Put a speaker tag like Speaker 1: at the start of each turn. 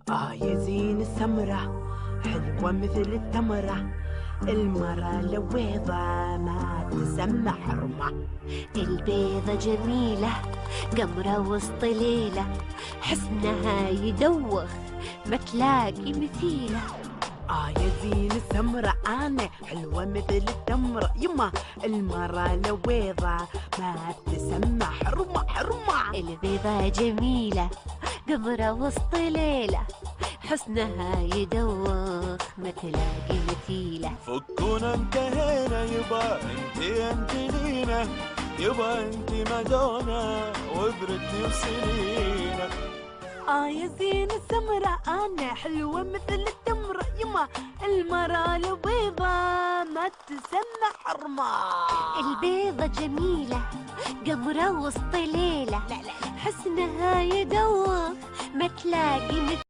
Speaker 1: يا زين السمرة حلوة مثل التمرة، المرة لويضة ما تسمى حرمة.
Speaker 2: البيضة جميلة قمرة وسط ليلة، حسنها يدوخ ما تلاقي مثيلة.
Speaker 1: يا زين السمرة أنا حلوة مثل التمرة، يما المرة لويضة ما تسمى حرمة حرمة.
Speaker 2: البيضة جميلة قمرة وسط ليلة، حسنها يدوخ ما تلاقي مثيلة.
Speaker 3: فكونا انتهينا يبا انت لينا، يبا انت مادونا وبرتني وسنينا.
Speaker 1: يا زين السمرة أنا حلوة مثل التمرة، يما المرة البيضة ما تسمى حرمة.
Speaker 2: البيضة جميلة قمرة وسط ليلة، حسنها يدوخ ما تلاقي مثيلة.